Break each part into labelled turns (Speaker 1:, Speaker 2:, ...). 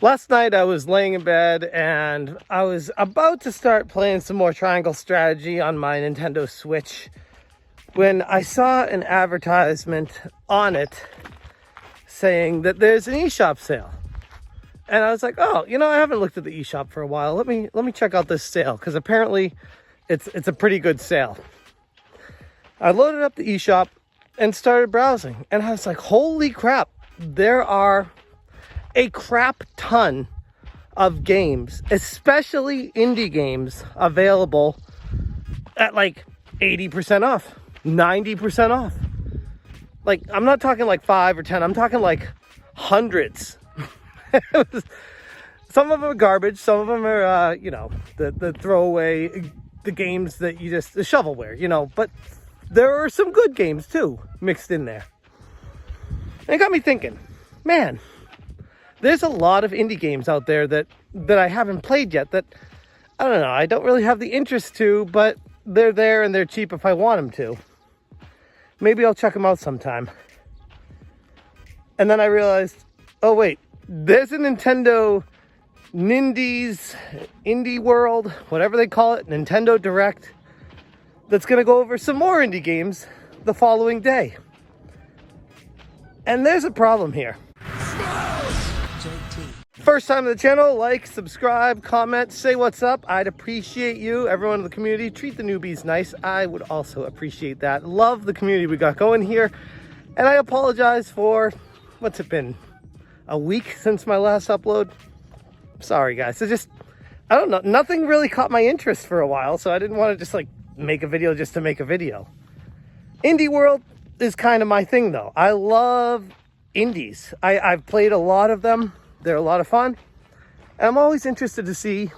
Speaker 1: Last night I was laying in bed and I was about to start playing some more Triangle Strategy on my Nintendo Switch when I saw an advertisement on it saying that there's an eShop sale. And I was like, oh, I haven't looked at the eShop for a while. Let me check out this sale, because apparently it's a pretty good sale. I loaded up the eShop and started browsing, and I was like, holy crap, there are a crap ton of games, especially indie games, available at like 80% off, 90% off. Like, I'm not talking like 5 or 10, I'm talking like hundreds. Some of them are garbage, some of them are, the throwaway, the games that you just, the shovelware, but there are some good games too mixed in there. And it got me thinking, man, there's a lot of indie games out there that I haven't played yet that, I don't know, I don't really have the interest to, but they're there and they're cheap if I want them to. Maybe I'll check them out sometime. And then I realized, oh wait, there's a Nintendo Nindies, Indie World, whatever they call it, Nintendo Direct, that's going to go over some more indie games the following day. And there's a problem here. First time on the channel, like, subscribe, comment, say what's up. I'd appreciate you. Everyone in the community, treat the newbies nice. I would also appreciate that. Love the community we got going here. And I apologize for, what's it been, a week since my last upload? Sorry guys, I don't know, nothing really caught my interest for a while, so I didn't want to just like make a video just to make a video. Indie World is kind of my thing though. I love indies. I've played a lot of them. They're a lot of fun. And I'm always interested to see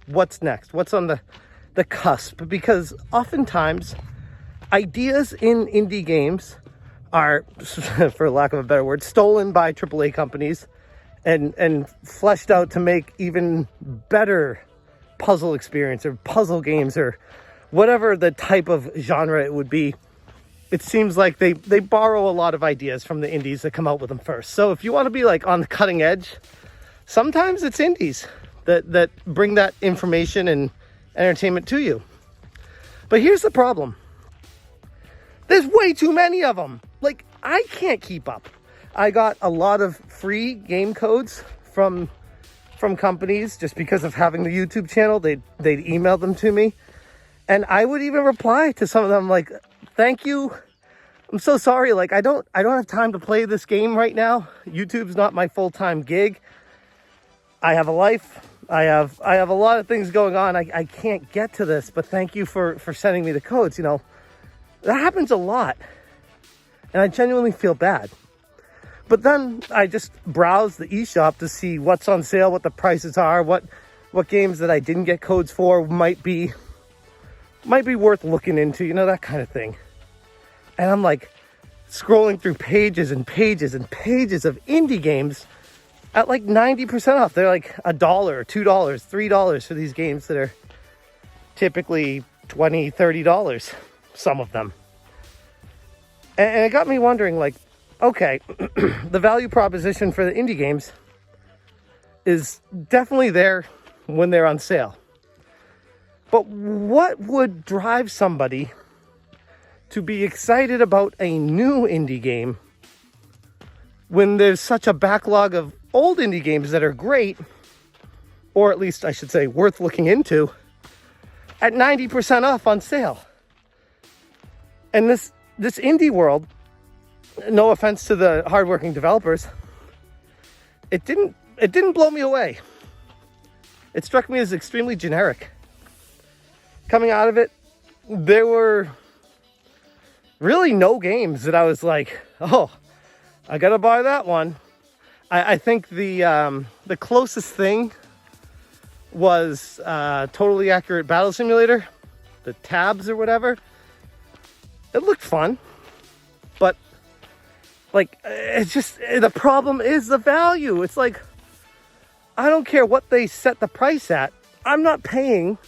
Speaker 1: what's next, what's on the cusp, because oftentimes ideas in indie games are, for lack of a better word, stolen by AAA companies and fleshed out to make even better puzzle experience or puzzle games or whatever the type of genre it would be. It seems like they borrow a lot of ideas from the indies that come out with them first. So if you want to be like on the cutting edge, sometimes it's indies that bring that information and entertainment to you. But here's the problem. There's way too many of them. Like, I can't keep up. I got a lot of free game codes from companies just because of having the YouTube channel. They'd email them to me. And I would even reply to some of them like, thank you. I'm so sorry. Like, I don't have time to play this game right now. YouTube's not my full-time gig. I have a life. I have a lot of things going on. I can't get to this, but thank you for sending me the codes. That happens a lot. And I genuinely feel bad. But then I just browse the eShop to see what's on sale, what the prices are, what games that I didn't get codes for might be worth looking into, that kind of thing. And I'm like scrolling through pages and pages and pages of indie games at like 90% off. They're like $1, $2, $3 for these games that are typically $20, $30, some of them. And it got me wondering, like, okay, the value proposition for the indie games is definitely there when they're on sale. But what would drive somebody to be excited about a new indie game when there's such a backlog of old indie games that are great, or at least I should say worth looking into, at 90% off on sale? And this indie world, no offense to the hardworking developers, it didn't blow me away. It struck me as extremely generic. Coming out of it, there were really no games that I was like, oh, I gotta buy that one. I think the closest thing was Totally Accurate Battle Simulator, the t.a.b.s or whatever. It looked fun, but like, it's just, the problem is the value. It's like, I don't care what they set the price at. I'm not paying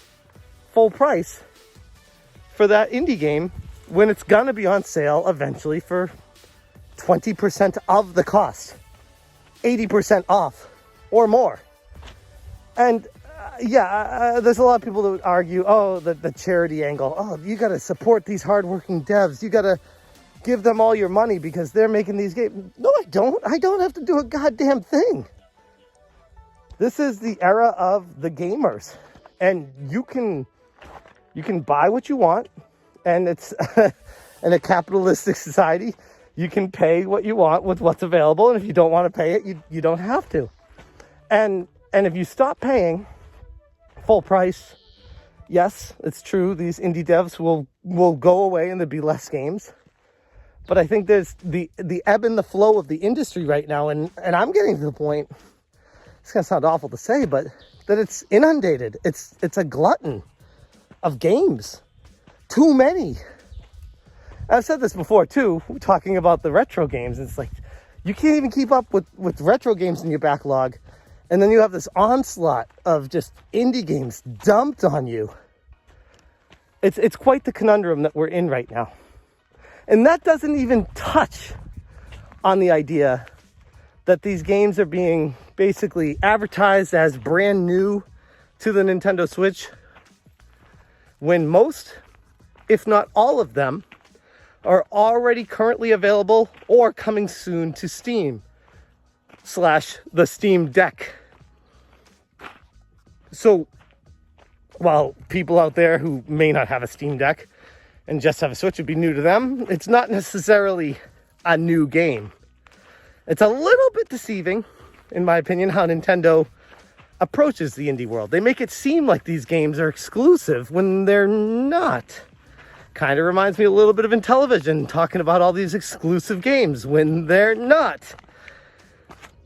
Speaker 1: full price for that indie game when it's gonna be on sale eventually for 20% of the cost, 80% off. or more. And there's a lot of people that would argue, oh, the charity angle. Oh, you got to support these hardworking devs. You got to give them all your money because they're making these games. No, I don't. I don't have to do a goddamn thing. This is the era of the gamers, and you can buy what you want, and it's in a capitalistic society. You can pay what you want with what's available, and if you don't want to pay it, you don't have to. And if you stop paying full price, yes, it's true, these indie devs will go away and there'll be less games. But I think there's the ebb and the flow of the industry right now, and I'm getting to the point, it's gonna sound awful to say, but that it's inundated. It's a glutton of games. Too many. I've said this before too, talking about the retro games. It's like, you can't even keep up with retro games in your backlog. And then you have this onslaught of just indie games dumped on you. It's quite the conundrum that we're in right now. And that doesn't even touch on the idea that these games are being basically advertised as brand new to the Nintendo Switch, when most, if not all of them, are already currently available or coming soon to Steam / the Steam Deck. So while people out there who may not have a Steam Deck and just have a Switch would be new to them, it's not necessarily a new game. It's a little bit deceiving, in my opinion, how Nintendo approaches the indie world. They make it seem like these games are exclusive when they're not. Kind of reminds me a little bit of Intellivision talking about all these exclusive games when they're not.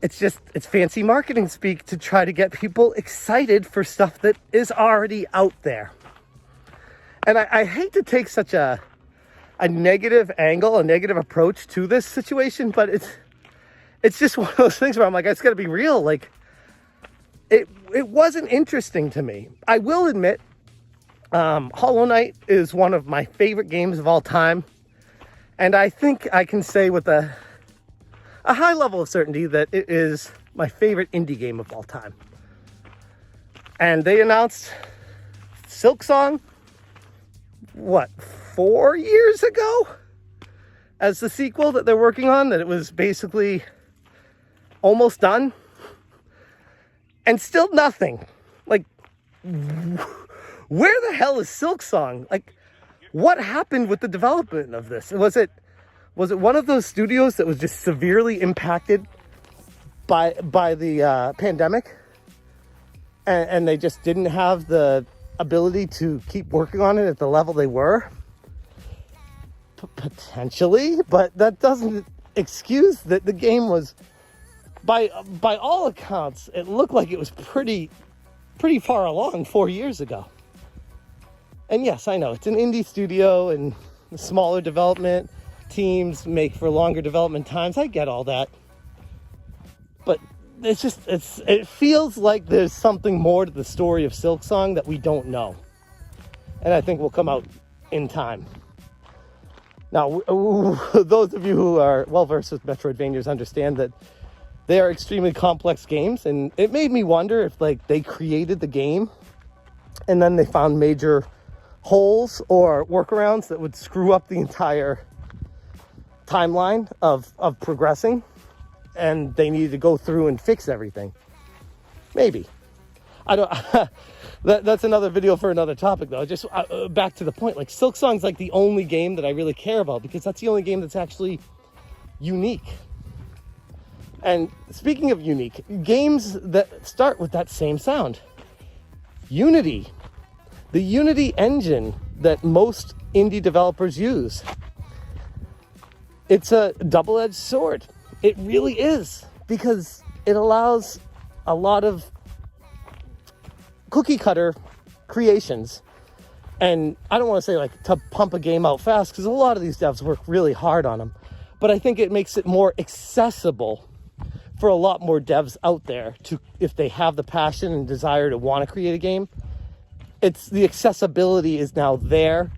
Speaker 1: It's fancy marketing speak to try to get people excited for stuff that is already out there. And I hate to take such a negative angle, a negative approach to this situation, but it's just one of those things where I'm like, it's got to be real. Like, it wasn't interesting to me. I will admit, Hollow Knight is one of my favorite games of all time. And I think I can say with a high level of certainty that it is my favorite indie game of all time. And they announced Silksong, 4 years ago? As the sequel that they're working on, that it was basically almost done. And still nothing. Like, where the hell is Silksong? Like, what happened with the development of this? Was it one of those studios that was just severely impacted by the pandemic, and they just didn't have the ability to keep working on it at the level they were? Potentially, but that doesn't excuse that the game was, by all accounts, it looked like it was pretty far along 4 years ago. And yes, I know it's an indie studio and smaller development teams make for longer development times. I get all that. But it feels like there's something more to the story of Silksong that we don't know. And I think will come out in time. Now, those of you who are well-versed with Metroidvanias understand that they are extremely complex games, and it made me wonder if, like, they created the game and then they found major holes or workarounds that would screw up the entire timeline of progressing, and they needed to go through and fix everything. Maybe. I don't. That's another video for another topic, though. Just back to the point. Like, Silksong's like the only game that I really care about, because that's the only game that's actually unique. And speaking of unique, games that start with that same sound. Unity. The Unity engine that most indie developers use. It's a double-edged sword. It really is, because it allows a lot of cookie cutter creations. And I don't want to say like to pump a game out fast, because a lot of these devs work really hard on them. But I think it makes it more accessible for a lot more devs out there to, if they have the passion and desire to want to create a game. It's the accessibility is now there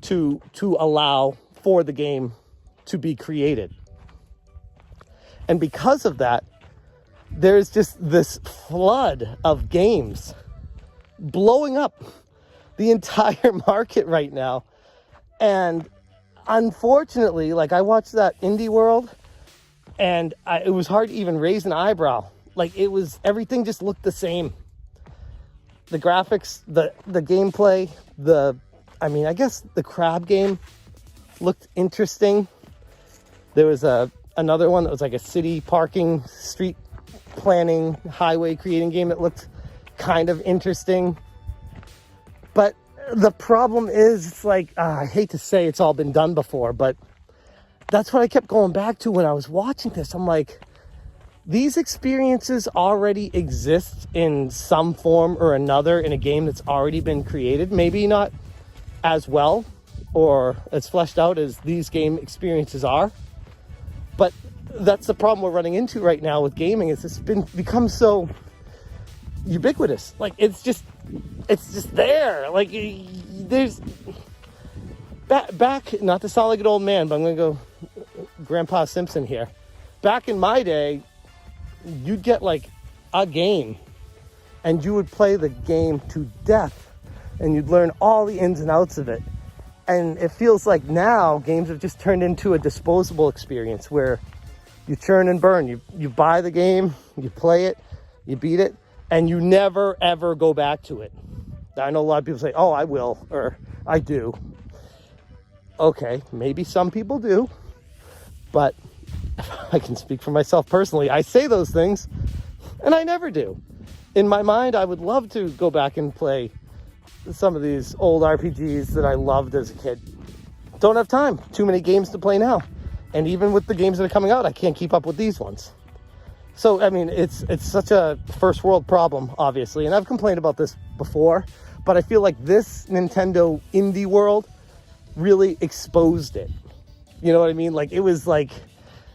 Speaker 1: to allow for the game to be created. And because of that, there's just this flood of games blowing up the entire market right now. And unfortunately, like, I watched that Indie World, and it was hard to even raise an eyebrow. Like, everything just looked the same. The graphics, the gameplay, I guess the crab game looked interesting. There was another one that was like a city parking, street planning, highway creating game that looked kind of interesting. But the problem is, it's like, I hate to say it's all been done before, but that's what I kept going back to when I was watching this. I'm like, these experiences already exist in some form or another in a game that's already been created. Maybe not as well or as fleshed out as these game experiences are. But that's the problem we're running into right now with gaming, is it's become so ubiquitous. Like, it's just there. Like, there's back, not to sound like an old man, but I'm gonna go Grandpa Simpson here. Back in my day, you'd get like a game and you would play the game to death and you'd learn all the ins and outs of it. And it feels like now games have just turned into a disposable experience where you churn and burn. You buy the game, you play it, you beat it, and you never ever go back to it. I know a lot of people say, oh, I will, or I do. Okay, maybe some people do, but I can speak for myself personally. I say those things, and I never do. In my mind, I would love to go back and play some of these old RPGs that I loved as a kid. Don't have time. Too many games to play now. And even with the games that are coming out, I can't keep up with these ones. So, I mean, it's such a first world problem, obviously. And I've complained about this before, but I feel like this Nintendo Indie World really exposed it. You know what I mean? Like, it was like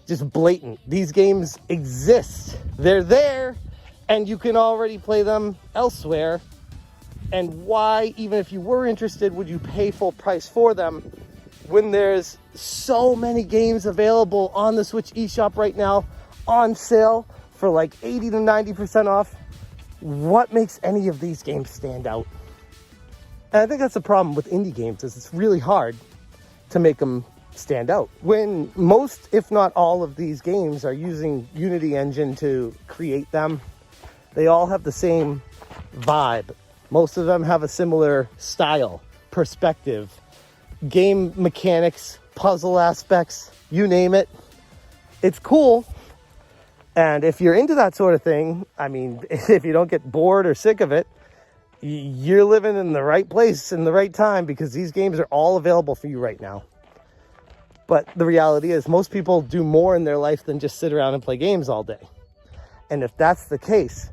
Speaker 1: just blatant. These games exist. They're there, and you can already play them elsewhere. And why, even if you were interested, would you pay full price for them when there's so many games available on the Switch eShop right now on sale for like 80 to 90% off? What makes any of these games stand out? And I think that's the problem with indie games, is it's really hard to make them stand out when most, if not all, of these games are using Unity engine to create them. They all have the same vibe. Most of them have a similar style, perspective, game mechanics, puzzle aspects, you name it. It's cool. And if you're into that sort of thing, I mean, if you don't get bored or sick of it, you're living in the right place in the right time, because these games are all available for you right now. But the reality is, most people do more in their life than just sit around and play games all day. And if that's the case,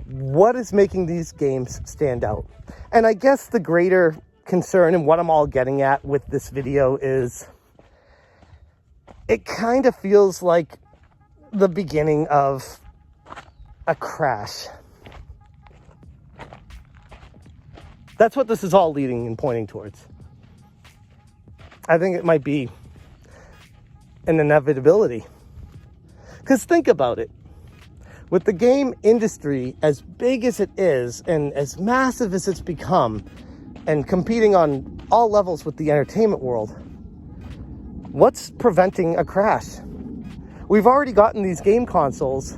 Speaker 1: what is making these games stand out? And I guess the greater concern, and what I'm all getting at with this video, is it kind of feels like the beginning of a crash. That's what this is all leading and pointing towards. I think it might be an inevitability. Because think about it. With the game industry as big as it is and as massive as it's become, and competing on all levels with the entertainment world, what's preventing a crash? We've already gotten these game consoles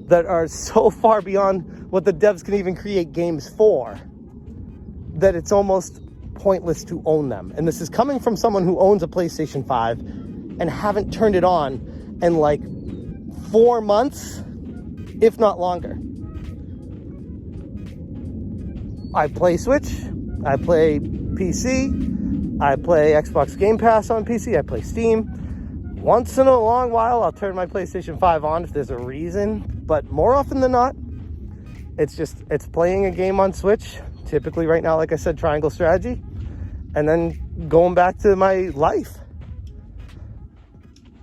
Speaker 1: that are so far beyond what the devs can even create games for, that it's almost pointless to own them. And this is coming from someone who owns a PlayStation 5 and haven't turned it on in like 4 months, if not longer. I play Switch, I play PC, I play Xbox Game Pass on PC, I play Steam. Once in a long while, I'll turn my PlayStation 5 on if there's a reason, but more often than not, it's playing a game on Switch, typically right now, like I said, Triangle Strategy, and then going back to my life.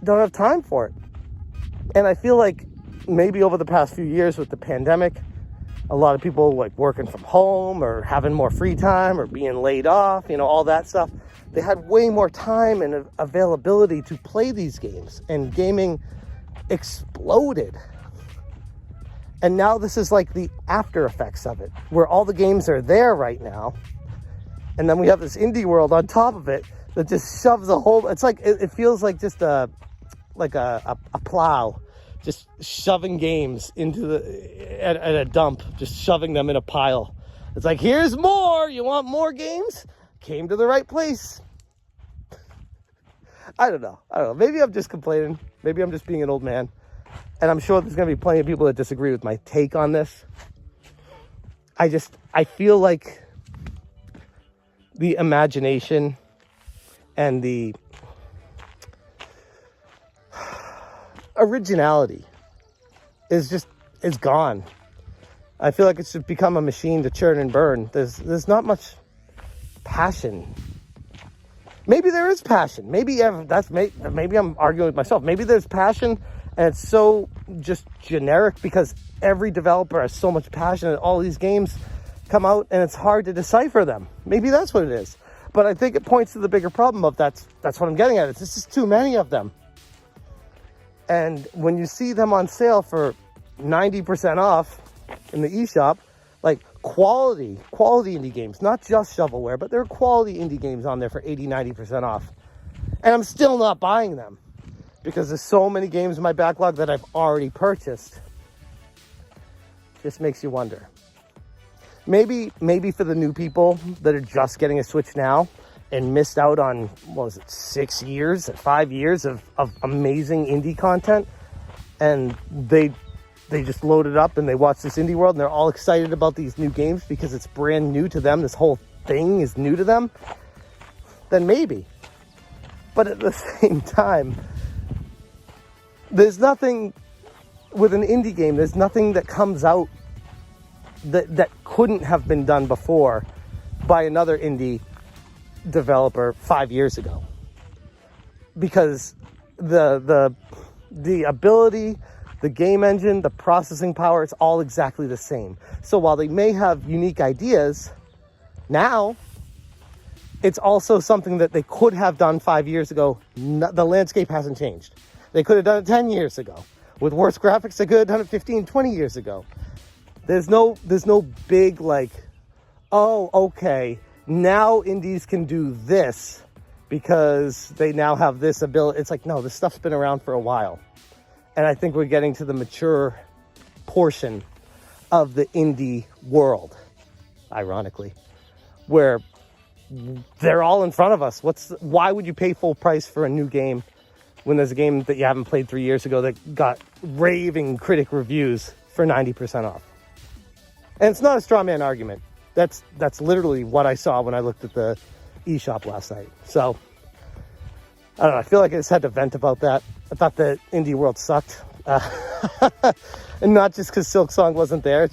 Speaker 1: Don't have time for it. And I feel like maybe over the past few years with the pandemic, a lot of people like working from home or having more free time or being laid off, you know, all that stuff. They had way more time and availability to play these games, and gaming exploded. And now this is like the after effects of it, where all the games are there right now. And then we have this indie world on top of it that just shoves a whole, it's like, it feels like just a plow, just shoving games into at a dump, just shoving them in a pile. It's like, here's more, you want more games? Came to the right place. I don't know. Maybe I'm just complaining. Maybe I'm just being an old man. And I'm sure there's going to be plenty of people that disagree with my take on this. I feel like the imagination and the originality is gone. I feel like it's just become a machine to churn and burn. There's not much passion. Maybe there is passion. Maybe I'm arguing with myself. Maybe there's passion and it's so just generic because every developer has so much passion and all these games come out and it's hard to decipher them. Maybe that's what it is. But I think it points to the bigger problem of that's what I'm getting at. It's just too many of them. And when you see them on sale for 90% off in the eShop, like quality indie games, not just shovelware, but there are quality indie games on there for 80-90% off. And I'm still not buying them because there's so many games in my backlog that I've already purchased. Just makes you wonder. Maybe for the new people that are just getting a Switch now and missed out on, 5 years of amazing indie content, and they just load it up and they watch this indie world and they're all excited about these new games because it's brand new to them. This whole thing is new to them. Then maybe. But at the same time, there's nothing with an indie game, there's nothing that comes out that couldn't have been done before by another indie developer 5 years ago. Because the ability, the game engine, the processing power, it's all exactly the same. So while they may have unique ideas, now it's also something that they could have done 5 years ago. The landscape hasn't changed. They could have done it 10 years ago. With worse graphics, they could have done it 15, 20 years ago. There's no big like, oh, okay, now indies can do this because they now have this ability. It's like, no, this stuff's been around for a while. And I think we're getting to the mature portion of the indie world, ironically, where they're all in front of us. Why would you pay full price for a new game when there's a game that you haven't played 3 years ago that got raving critic reviews for 90% off? And it's not a straw man argument. That's literally what I saw when I looked at the eShop last night. So, I don't know. I feel like I just had to vent about that. I thought the indie world sucked. And not just because Silksong wasn't there.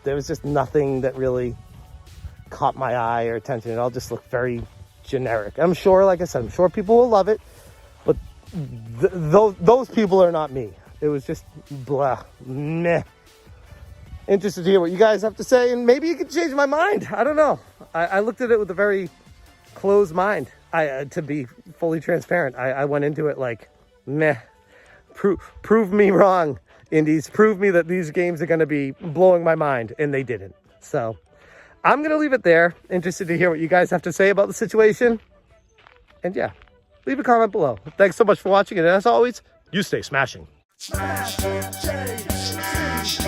Speaker 1: There was just nothing that really caught my eye or attention. It all just looked very generic. I'm sure, like I said, I'm sure people will love it. But those people are not me. It was just blah, meh. Interested to hear what you guys have to say, and maybe you can change my mind. I don't know. I looked at it with a very closed mind. To be fully transparent, I went into it like, meh. Prove me wrong, indies. Prove me that these games are going to be blowing my mind, and they didn't. So I'm going to leave it there. Interested to hear what you guys have to say about the situation. And yeah, leave a comment below. Thanks so much for watching, and as always, you stay smashing. Smash, Smash,